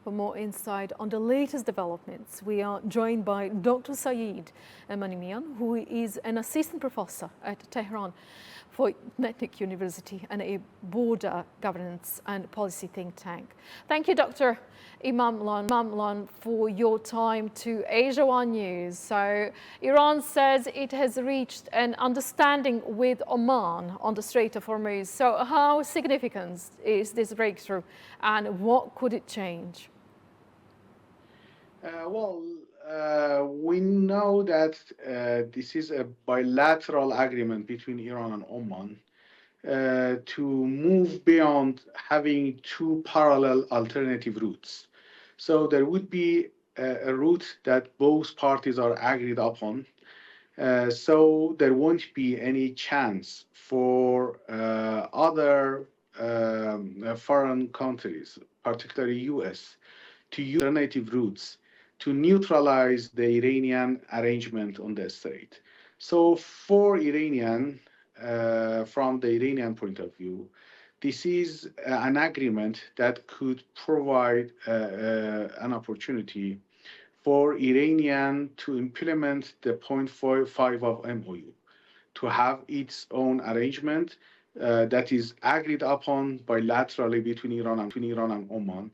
For more insight on the latest developments, we are joined by Dr. Seyed Emamia, who is an assistant professor at Tehran for Ethnic University and a border governance and policy think tank. Thank you, Dr. Emamia, for your time to Asiaonenews. So, Iran says it has reached an understanding with Oman on the Strait of Hormuz. So, how significant is this breakthrough, and what could it change? We know that this is a bilateral agreement between Iran and Oman to move beyond having two parallel alternative routes. So there would be a route that both parties are agreed upon. So there won't be any chance for other foreign countries, particularly US, to use alternative routes to neutralize the Iranian arrangement on the strait. So for from the Iranian point of view, this is an agreement that could provide an opportunity for Iranian to implement the point 5 of MOU, to have its own arrangement that is agreed upon bilaterally between Iran and Oman,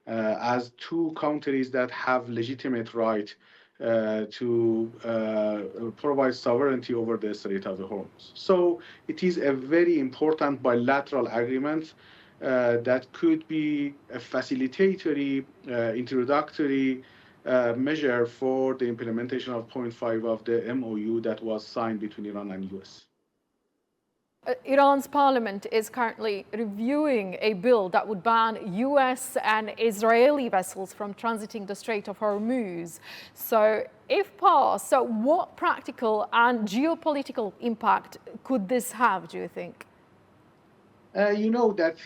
as two countries that have legitimate right to provide sovereignty over the Strait of the Hormuz. So it is a very important bilateral agreement that could be a facilitatory, introductory measure for the implementation of point 5 of the MOU that was signed between Iran and US. Iran's parliament is currently reviewing a bill that would ban US and Israeli vessels from transiting the Strait of Hormuz. So if passed, so what practical and geopolitical impact could this have, do you think? You know that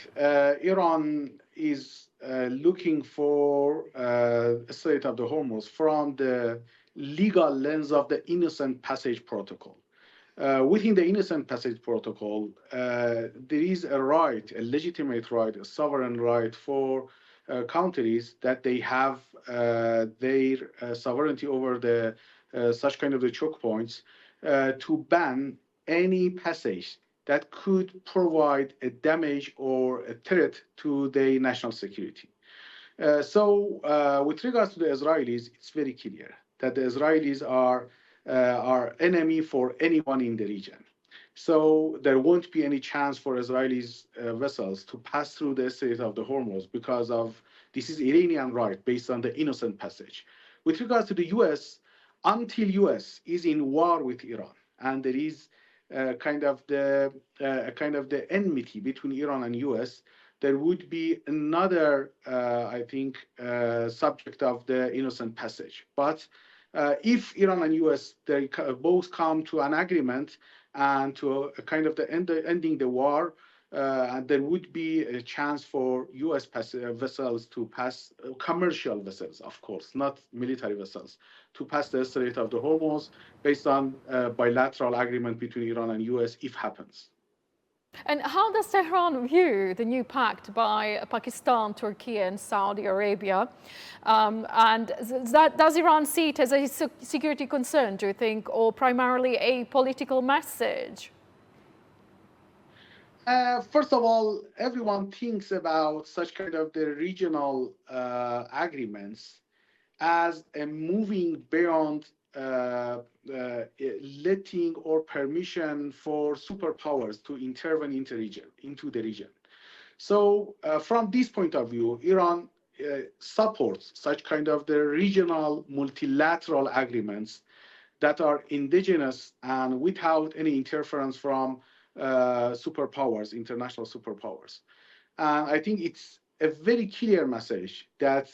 Iran is looking for a Strait of the Hormuz from the legal lens of the Innocent Passage Protocol. Within the Innocent Passage Protocol, there is a right, a legitimate right, a sovereign right for countries that they have their sovereignty over the such kind of the choke points to ban any passage that could provide a damage or a threat to their national security. With regards to the Israelis, it's very clear that the Israelis are enemy for anyone in the region. So there won't be any chance for Israelis vessels to pass through the Strait of the Hormuz because of this is Iranian right based on the innocent passage. With regards to the US, until US is in war with Iran and there is kind of the enmity between Iran and US, there would be another, subject of the innocent passage. But if Iran and US they both come to an agreement and to a kind of the ending the war, there would be a chance for US vessels to pass, commercial vessels, of course, not military vessels, to pass the Strait of the Hormuz based on a bilateral agreement between Iran and US if happens. And how does Tehran view the new pact by Pakistan, Turkiye, and Saudi Arabia? Does Iran see it as a security concern, do you think, or primarily a political message? First of all, everyone thinks about such kind of the regional agreements as a moving beyond letting or permission for superpowers to intervene into the region. So from this point of view, Iran supports such kind of the regional multilateral agreements that are indigenous and without any interference from superpowers, international superpowers. And I think it's a very clear message that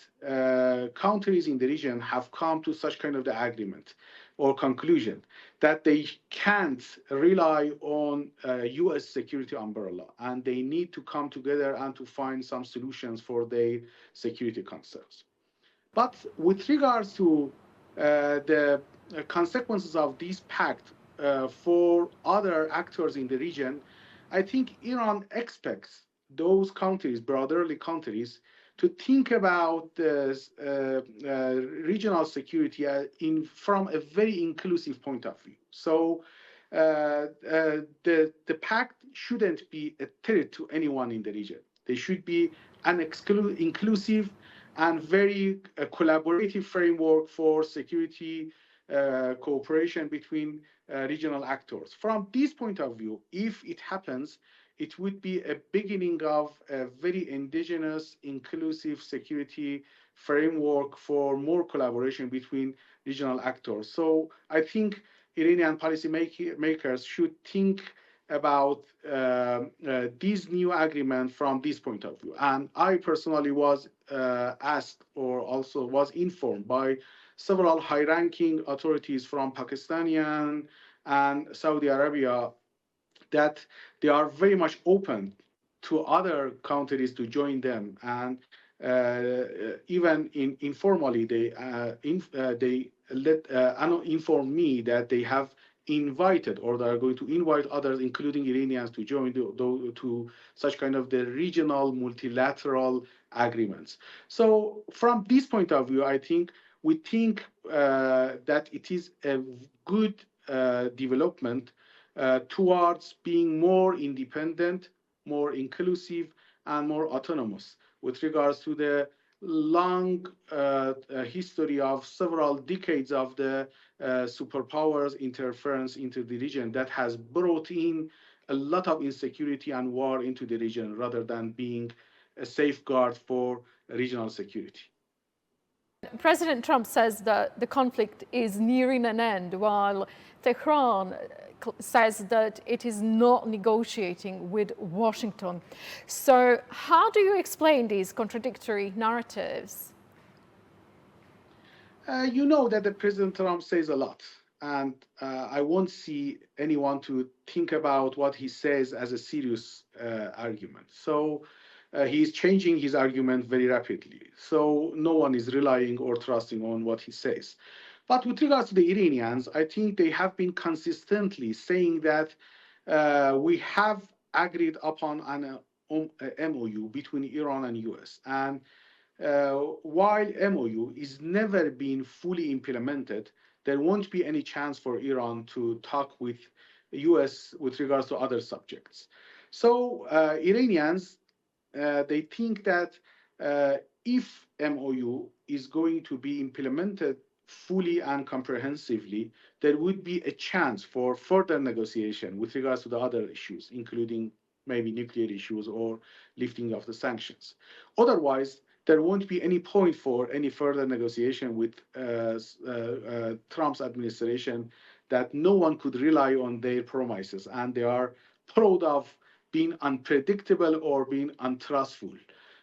countries in the region have come to such kind of the agreement or conclusion that they can't rely on US security umbrella and they need to come together and to find some solutions for their security concerns. But with regards to the consequences of this pact for other actors in the region, I think Iran expects those countries, brotherly countries, to think about this regional security from a very inclusive point of view. So the pact shouldn't be a threat to anyone in the region. They should be an inclusive and very collaborative framework for security cooperation between regional actors. From this point of view, if it happens, it would be a beginning of a very indigenous, inclusive security framework for more collaboration between regional actors. So I think Iranian policymakers should think about this new agreement from this point of view. And I personally was asked or also was informed by several high-ranking authorities from Pakistani and Saudi Arabia that they are very much open to other countries to join them, and even informally, they inform me that they have invited or they are going to invite others, including Iranians, to join to such kind of the regional multilateral agreements. So from this point of view, I think we think that it is a good development towards being more independent, more inclusive, and more autonomous with regards to the long history of several decades of the superpowers interference into the region that has brought in a lot of insecurity and war into the region rather than being a safeguard for regional security. President Trump says that the conflict is nearing an end, while Tehran says that it is not negotiating with Washington. So how do you explain these contradictory narratives? You know that the President Trump says a lot, and I won't see anyone to think about what he says as a serious argument. So he's changing his argument very rapidly. So no one is relying or trusting on what he says. But with regards to the Iranians, I think they have been consistently saying that we have agreed upon an MOU between Iran and US. And while MOU is never been fully implemented, there won't be any chance for Iran to talk with US with regards to other subjects. So Iranians, they think that if MOU is going to be implemented fully and comprehensively, there would be a chance for further negotiation with regards to the other issues, including maybe nuclear issues or lifting of the sanctions. Otherwise, there won't be any point for any further negotiation with Trump's administration, that no one could rely on their promises, and they are proud of being unpredictable or being untrustful.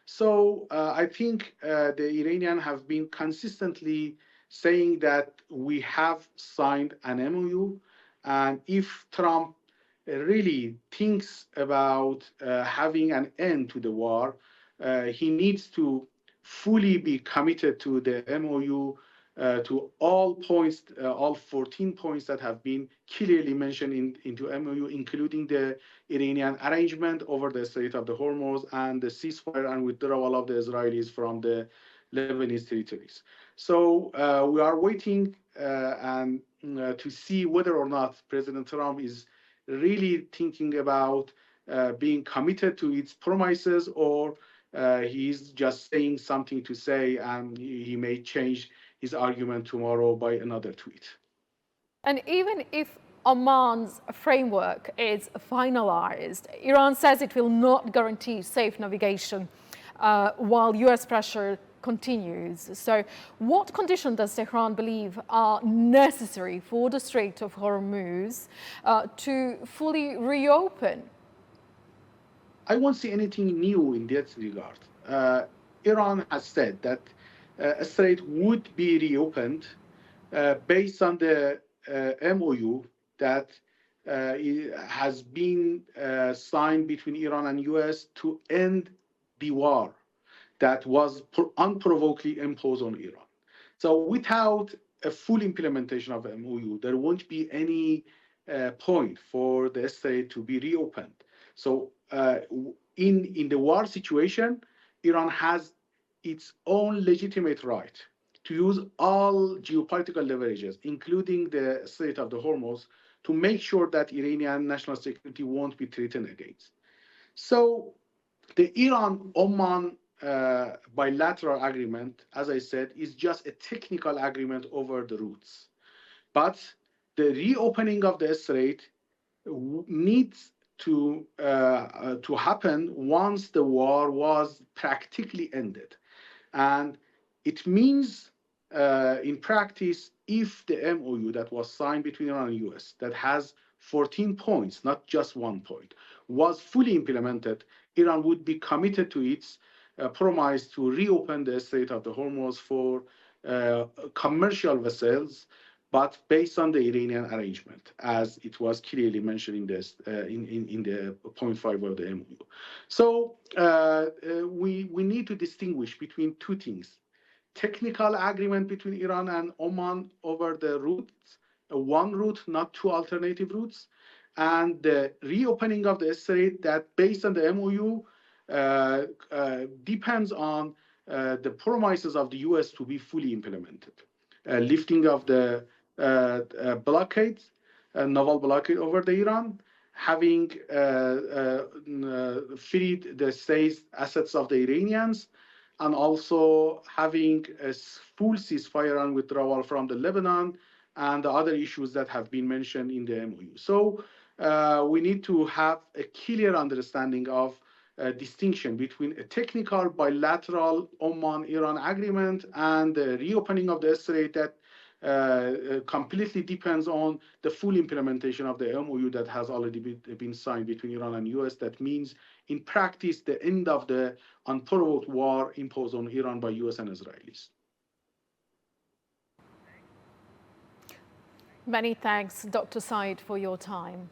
So I think the Iranians have been consistently saying that we have signed an MOU, and if Trump really thinks about having an end to the war, he needs to fully be committed to the MOU, to all points, all 14 points that have been clearly mentioned into MOU, including the Iranian arrangement over the Strait of the Hormuz and the ceasefire and withdrawal of the Israelis from the Lebanese territories. So we are waiting and to see whether or not President Trump is really thinking about being committed to its promises, or he's just saying something to say, and he may change his argument tomorrow by another tweet. And even if Oman's framework is finalized, Iran says it will not guarantee safe navigation while US pressure continues. So what conditions does Tehran believe are necessary for the Strait of Hormuz to fully reopen? I won't see anything new in that regard. Iran has said that a strait would be reopened based on the MOU that has been signed between Iran and US to end the war that was unprovokedly imposed on Iran. So without a full implementation of the MOU, there won't be any point for the strait to be reopened. So in the war situation, Iran has its own legitimate right to use all geopolitical leverages, including the Strait of the Hormuz, to make sure that Iranian national security won't be threatened against. So the Iran-Oman bilateral agreement, as I said, is just a technical agreement over the routes. But the reopening of the strait needs to happen once the war was practically ended. And it means, in practice, if the MOU that was signed between Iran and US, that has 14 points, not just 1 point, was fully implemented, Iran would be committed to its promise to reopen the Strait of the Hormuz for commercial vessels, but based on the Iranian arrangement, as it was clearly mentioned in this in the point 5 of the MOU. So we need to distinguish between two things: technical agreement between Iran and Oman over the routes, one route, not two alternative routes, and the reopening of the strait that, based on the MOU, depends on the promises of the US to be fully implemented. Lifting of the blockade, naval blockade over the Iran, having freed the state assets of the Iranians, and also having a full ceasefire and withdrawal from the Lebanon, and the other issues that have been mentioned in the MOU. So we need to have a clear understanding of distinction between a technical bilateral Oman-Iran agreement and the reopening of the strait that completely depends on the full implementation of the MOU that has already been signed between Iran and US. That means, in practice, the end of the unprovoked war imposed on Iran by US and Israelis. Many thanks, Dr. Seyed, for your time.